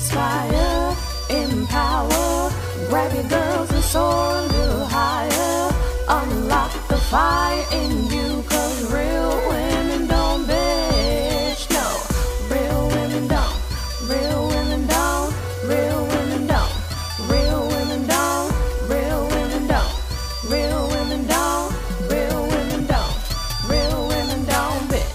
inspire, empower, grab your girls and soar a little higher. Unlock the fire in you, cause real women don't bitch, no. Real women don't, real women don't, real women don't, real women don't, real women don't, real women don't, real women don't, real women don't bitch.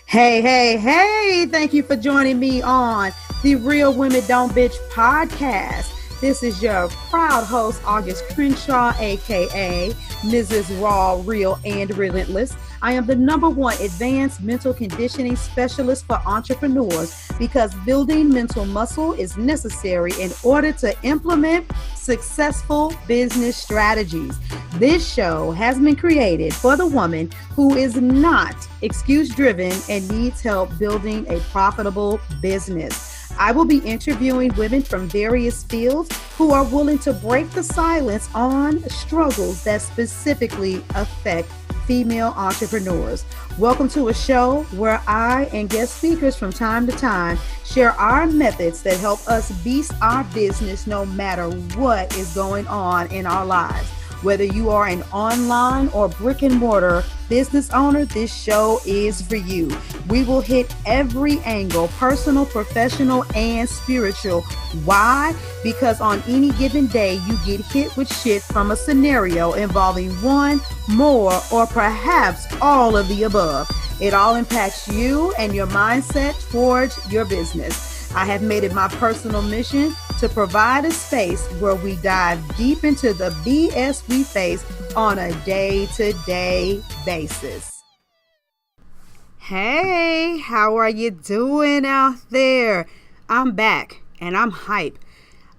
Hey, thank you for joining me on the Real Women Don't Bitch podcast. This is your proud host, Auguste Crenshaw, aka Mrs. Raw, Real, and Relentless. I am the #1 advanced mental conditioning specialist for entrepreneurs because building mental muscle is necessary in order to implement successful business strategies. This show has been created for the woman who is not excuse-driven and needs help building a profitable business. I will be interviewing women from various fields who are willing to break the silence on struggles that specifically affect female entrepreneurs. Welcome to a show where I and guest speakers from time to time share our methods that help us beast our business no matter what is going on in our lives. Whether you are an online or brick and mortar business owner, this show is for you. We will hit every angle, personal, professional, and spiritual. Why? Because on any given day, you get hit with shit from a scenario involving one, more, or perhaps all of the above. It all impacts you and your mindset towards your business. I have made it my personal mission to provide a space where we dive deep into the BS we face on a day-to-day basis. Hey, how are you doing out there? I'm back and I'm hype.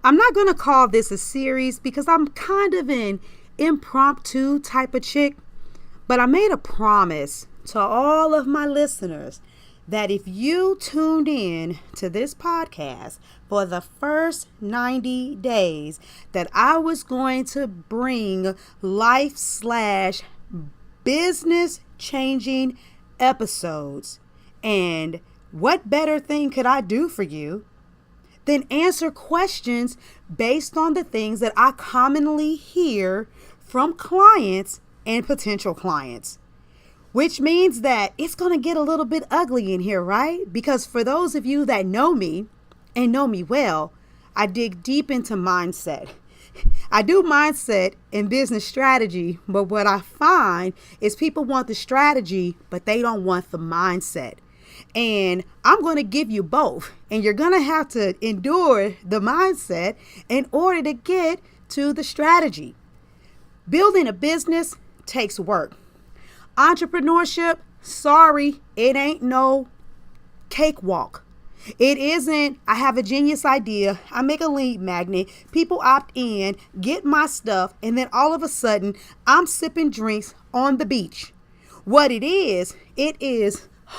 I'm not going to call this a series because I'm kind of an impromptu type of chick, but I made a promise to all of my listeners that if you tuned in to this podcast for the first 90 days, that I was going to bring life/business changing episodes. And what better thing could I do for you than answer questions based on the things that I commonly hear from clients and potential clients? Which means that it's going to get a little bit ugly in here, right? Because for those of you that know me and know me well, I dig deep into mindset. I do mindset and business strategy, but what I find is people want the strategy, but they don't want the mindset. And I'm going to give you both, and you're going to have to endure the mindset in order to get to the strategy. Building a business takes work. Entrepreneurship, sorry, it ain't no cakewalk. It isn't, I have a genius idea, I make a lead magnet, people opt in, get my stuff, and then all of a sudden, I'm sipping drinks on the beach. What it is,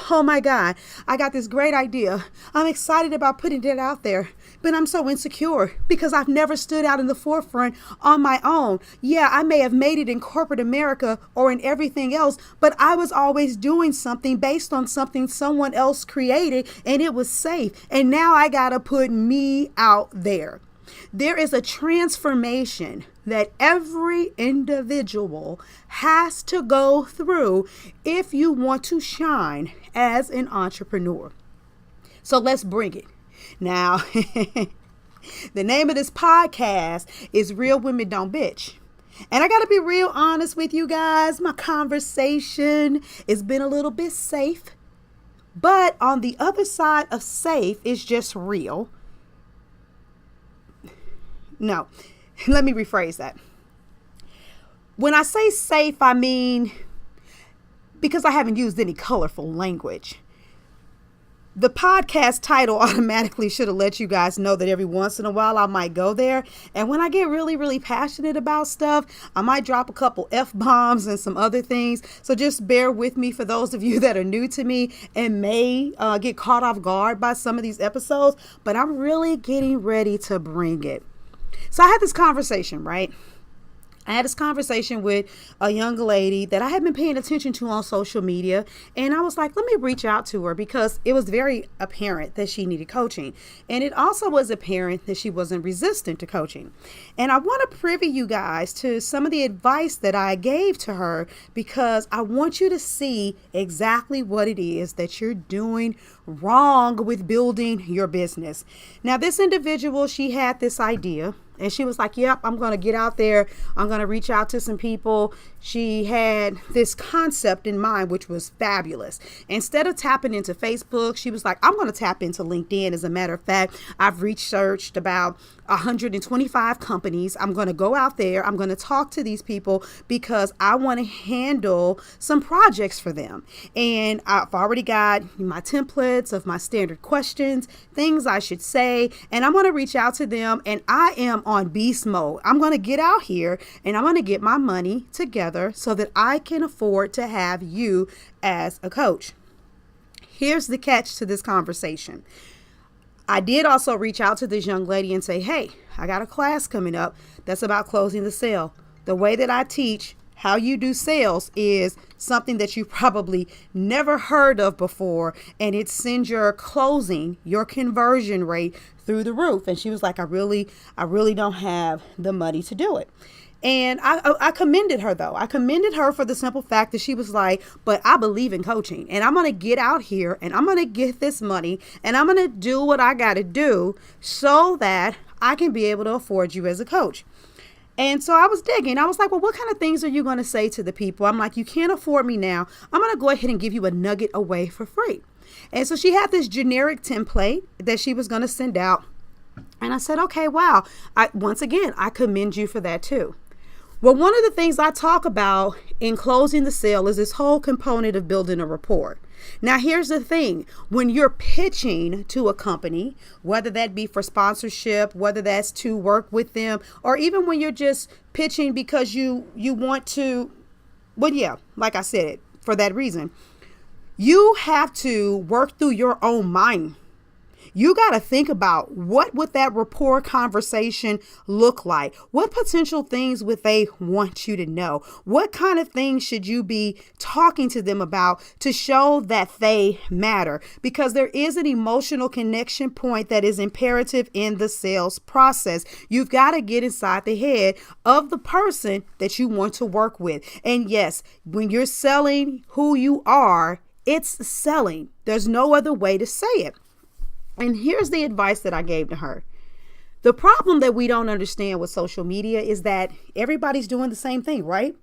oh my God, I got this great idea. I'm excited about putting it out there, but I'm so insecure because I've never stood out in the forefront on my own. Yeah, I may have made it in corporate America or in everything else, but I was always doing something based on something someone else created and it was safe. And now I got to put me out there. There is a transformation that every individual has to go through if you want to shine as an entrepreneur. So let's bring it. Now, the name of this podcast is Real Women Don't Bitch. And I got to be real honest with you guys. My conversation has been a little bit safe. But on the other side of safe is just real. No, let me rephrase that. When I say safe, I mean, because I haven't used any colorful language. The podcast title automatically should have let you guys know that every once in a while I might go there. And when I get really, really passionate about stuff, I might drop a couple F-bombs and some other things. So just bear with me for those of you that are new to me and may get caught off guard by some of these episodes. But I'm really getting ready to bring it. So I had this conversation, right? I had this conversation with a young lady that I had been paying attention to on social media. And I was like, let me reach out to her because it was very apparent that she needed coaching. And it also was apparent that she wasn't resistant to coaching. And I want to privy you guys to some of the advice that I gave to her because I want you to see exactly what it is that you're doing wrong with building your business. Now, this individual, she had this idea. And she was like, yep, I'm going to get out there. I'm going to reach out to some people. She had this concept in mind, which was fabulous. Instead of tapping into Facebook, she was like, I'm going to tap into LinkedIn. As a matter of fact, I've researched about 125 companies. I'm going to go out there. I'm going to talk to these people because I want to handle some projects for them. And I've already got my templates of my standard questions, things I should say, and I'm going to reach out to them. And I am on beast mode. I'm going to get out here and I'm going to get my money together so that I can afford to have you as a coach. Here's the catch to this conversation. I did also reach out to this young lady and say, hey, I got a class coming up that's about closing the sale. The way that I teach how you do sales is something that you probably never heard of before. And it sends your closing, your conversion rate through the roof. And she was like, I really don't have the money to do it. And I commended her, though. I commended her for the simple fact that she was like, but I believe in coaching and I'm going to get out here and I'm going to get this money and I'm going to do what I got to do so that I can be able to afford you as a coach. And so I was digging. I was like, well, what kind of things are you going to say to the people? I'm like, you can't afford me now. I'm going to go ahead and give you a nugget away for free. And so she had this generic template that she was going to send out. And I said, okay, wow. Once again, I commend you for that too. Well, one of the things I talk about in closing the sale is this whole component of building a rapport. Now, here's the thing. When you're pitching to a company, whether that be for sponsorship, whether that's to work with them, or even when you're just pitching because you want to, well, yeah, like I said, for that reason, you have to work through your own mind. You got to think about what would that rapport conversation look like? What potential things would they want you to know? What kind of things should you be talking to them about to show that they matter? Because there is an emotional connection point that is imperative in the sales process. You've got to get inside the head of the person that you want to work with. And yes, when you're selling who you are, it's selling. There's no other way to say it. And here's the advice that I gave to her. The problem that we don't understand with social media is that everybody's doing the same thing, right?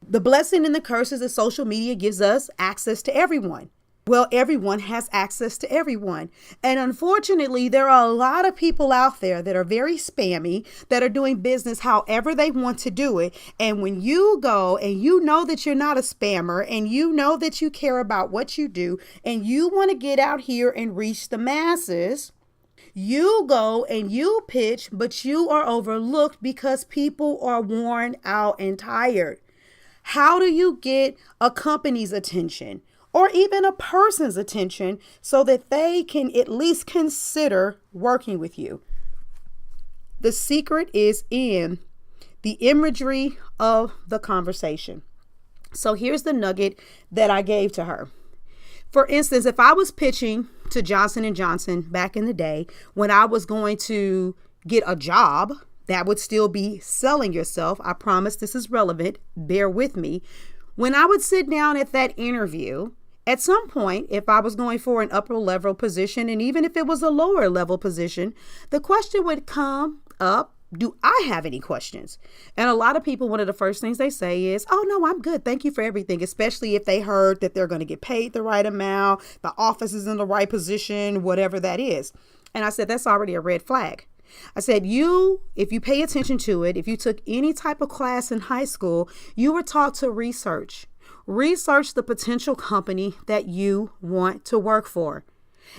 The blessing and the curses of social media gives us access to everyone. Well, everyone has access to everyone. And unfortunately, there are a lot of people out there that are very spammy, that are doing business however they want to do it. And when you go and you know that you're not a spammer and you know that you care about what you do and you want to get out here and reach the masses, you go and you pitch, but you are overlooked because people are worn out and tired. How do you get a company's attention? Or even a person's attention so that they can at least consider working with you? The secret is in the imagery of the conversation. So here's the nugget that I gave to her. For instance, if I was pitching to Johnson & Johnson back in the day when I was going to get a job, that would still be selling yourself. I promise this is relevant. Bear with me. When I would sit down at that interview, at some point, if I was going for an upper level position, and even if it was a lower level position, the question would come up, do I have any questions? And a lot of people, one of the first things they say is, oh, no, I'm good. Thank you for everything, especially if they heard that they're going to get paid the right amount, the office is in the right position, whatever that is. And I said, that's already a red flag. I said, if you pay attention to it, if you took any type of class in high school, you were taught to research the potential company that you want to work for.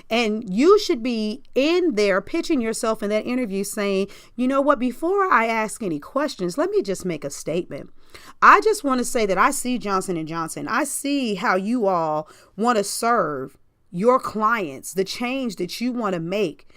And you should be in there pitching yourself in that interview saying, you know what, before I ask any questions, let me just make a statement. I just want to say that I see Johnson & Johnson. I see how you all want to serve your clients, the change that you want to make.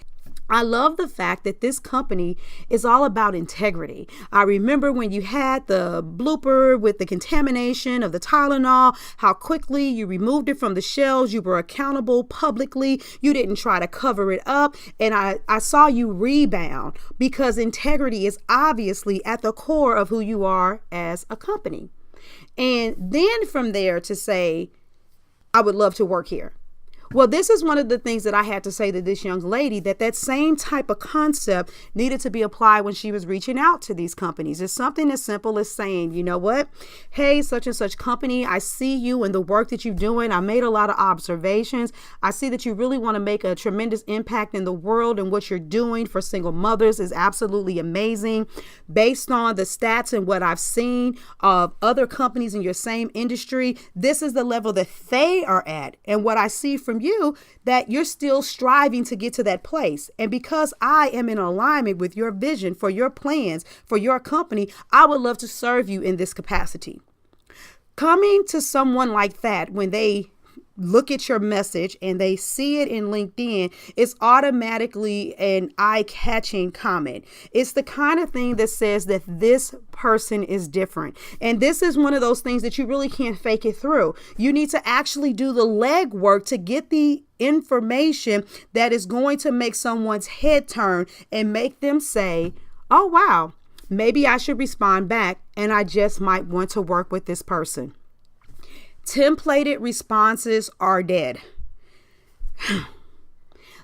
I love the fact that this company is all about integrity. I remember when you had the blooper with the contamination of the Tylenol, how quickly you removed it from the shelves. You were accountable publicly. You didn't try to cover it up. And I saw you rebound because integrity is obviously at the core of who you are as a company. And then from there to say, I would love to work here. Well, this is one of the things that I had to say to this young lady, that same type of concept needed to be applied when she was reaching out to these companies. It's something as simple as saying, you know what? Hey, such and such company, I see you and the work that you're doing. I made a lot of observations. I see that you really want to make a tremendous impact in the world, and what you're doing for single mothers is absolutely amazing. Based on the stats and what I've seen of other companies in your same industry, this is the level that they are at. And what I see from you, that you're still striving to get to that place. And because I am in alignment with your vision for your plans for your company, I would love to serve you in this capacity. Coming to someone like that, when they look at your message and they see it in LinkedIn, it's automatically an eye-catching comment. It's the kind of thing that says that this person is different. And this is one of those things that you really can't fake it through. You need to actually do the legwork to get the information that is going to make someone's head turn and make them say, oh, wow, maybe I should respond back, and I just might want to work with this person. Templated responses are dead.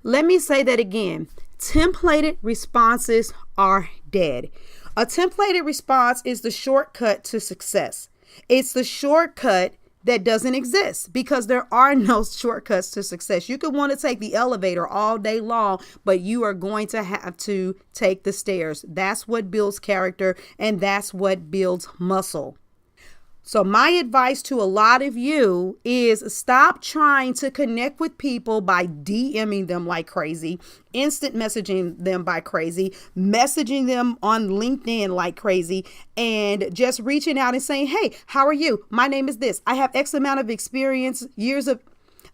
Let me say that again. Templated responses are dead. A templated response is the shortcut to success. It's the shortcut that doesn't exist, because there are no shortcuts to success. You could want to take the elevator all day long, but you are going to have to take the stairs. That's what builds character, and that's what builds muscle. So my advice to a lot of you is stop trying to connect with people by DMing them like crazy, instant messaging them by crazy, messaging them on LinkedIn like crazy, and just reaching out and saying, hey, how are you? My name is this. I have X amount of experience,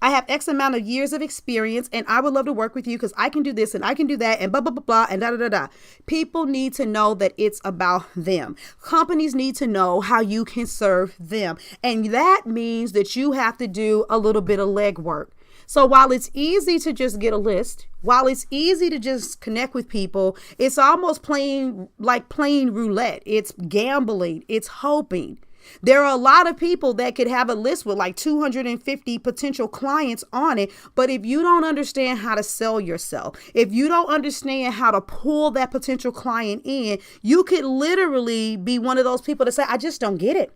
I have X amount of years of experience, and I would love to work with you because I can do this and I can do that and blah, blah, blah, blah, and da, da, da, da. People need to know that it's about them. Companies need to know how you can serve them. And that means that you have to do a little bit of legwork. So while it's easy to just get a list, while it's easy to just connect with people, it's almost playing roulette. It's gambling. It's hoping. There are a lot of people that could have a list with like 250 potential clients on it. But if you don't understand how to sell yourself, if you don't understand how to pull that potential client in, you could literally be one of those people that say, I just don't get it.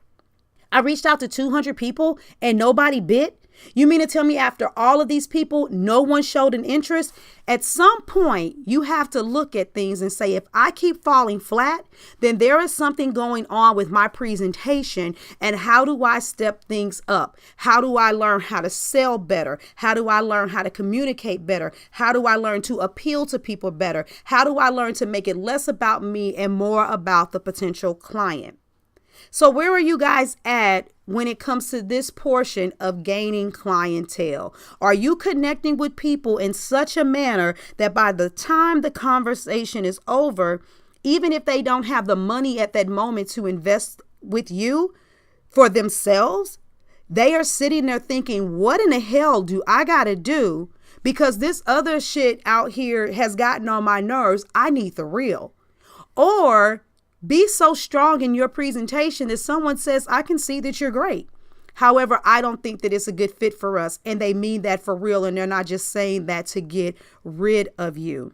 I reached out to 200 people and nobody bit. You mean to tell me after all of these people, no one showed an interest? At some point, you have to look at things and say, if I keep falling flat, then there is something going on with my presentation. And how do I step things up? How do I learn how to sell better? How do I learn how to communicate better? How do I learn to appeal to people better? How do I learn to make it less about me and more about the potential client? So where are you guys at when it comes to this portion of gaining clientele? Are you connecting with people in such a manner that by the time the conversation is over, even if they don't have the money at that moment to invest with you for themselves, they are sitting there thinking, what in the hell do I got to do? Because this other shit out here has gotten on my nerves. I need the real. Or be so strong in your presentation that someone says, I can see that you're great. However, I don't think that it's a good fit for us. And they mean that for real. And they're not just saying that to get rid of you.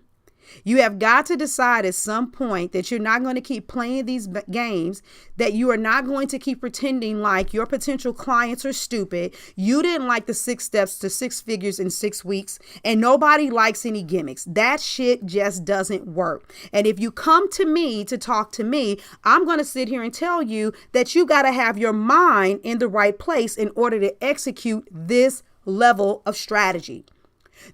You have got to decide at some point that you're not going to keep playing these games, that you are not going to keep pretending like your potential clients are stupid. You didn't like the 6 steps to 6 figures in 6 weeks, and nobody likes any gimmicks. That shit just doesn't work. And if you come to me to talk to me, I'm going to sit here and tell you that you got to have your mind in the right place in order to execute this level of strategy.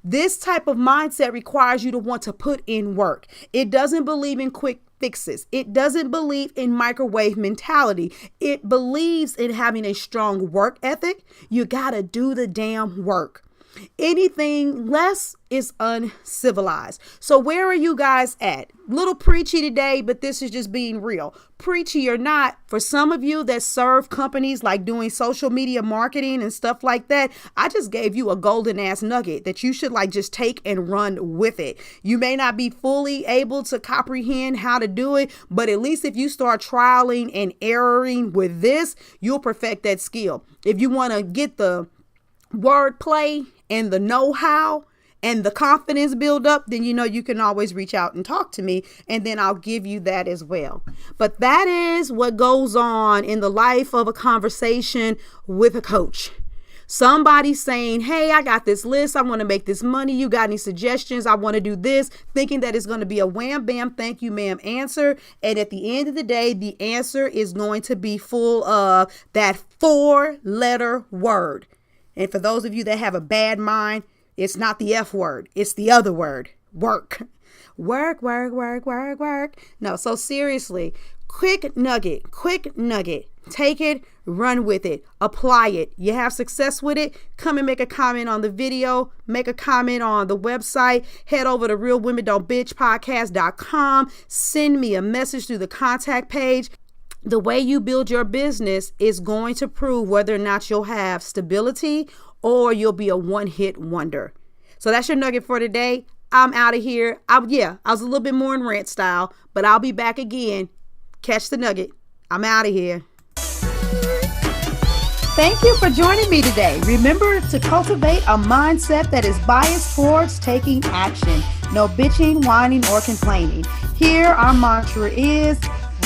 This type of mindset requires you to want to put in work. It doesn't believe in quick fixes. It doesn't believe in microwave mentality. It believes in having a strong work ethic. You got to do the damn work. Anything less is uncivilized. So where are you guys at? Little preachy today, but this is just being real. Preachy or not, for some of you that serve companies like doing social media marketing and stuff like that, I just gave you a golden ass nugget that you should like just take and run with it. You may not be fully able to comprehend how to do it, but at least if you start trialing and erroring with this, you'll perfect that skill. If you want to get the wordplay and the know-how and the confidence build up, then you can always reach out and talk to me, and then I'll give you that as well. But that is what goes on in the life of a conversation with a coach. Somebody saying, hey, I got this list. I want to make this money. You got any suggestions? I want to do this, thinking that it's going to be a wham, bam, thank you, ma'am answer. And at the end of the day, the answer is going to be full of that 4-letter word. And for those of you that have a bad mind, it's not the F word. It's the other word, work. Work, work, work, work, work. No, so seriously, quick nugget. Take it, run with it, apply it. You have success with it, come and make a comment on the video, make a comment on the website, head over to realwomendon'tbitchpodcast.com, send me a message through the contact page. The way you build your business is going to prove whether or not you'll have stability or you'll be a one-hit wonder. So that's your nugget for today. I'm out of here. I was a little bit more in rant style, but I'll be back again. Catch the nugget. I'm out of here. Thank you for joining me today. Remember to cultivate a mindset that is biased towards taking action. No bitching, whining, or complaining. Here, our mantra is,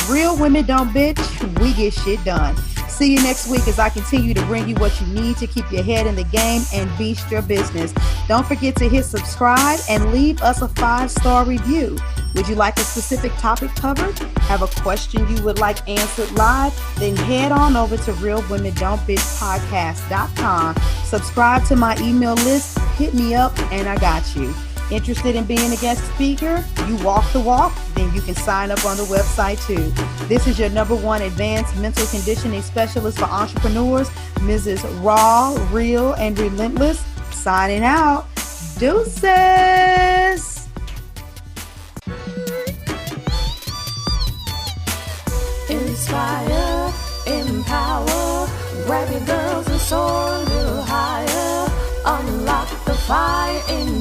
real women don't bitch, we get shit done. See you next week as I continue to bring you what you need to keep your head in the game and beast your business. Don't forget to hit subscribe and leave us a 5-star review. Would you like a specific topic covered? Have a question you would like answered live? Then head on over to realwomendon'tbitchpodcast.com. Subscribe to my email list, hit me up, and I got you. Interested in being a guest speaker? You walk the walk? Then you can sign up on the website too. This is your #1 advanced mental conditioning specialist for entrepreneurs, Mrs. Raw, Real, and Relentless. Signing out. Deuces. Inspire, empower, grab your girls and soar a little higher. Unlock the fire in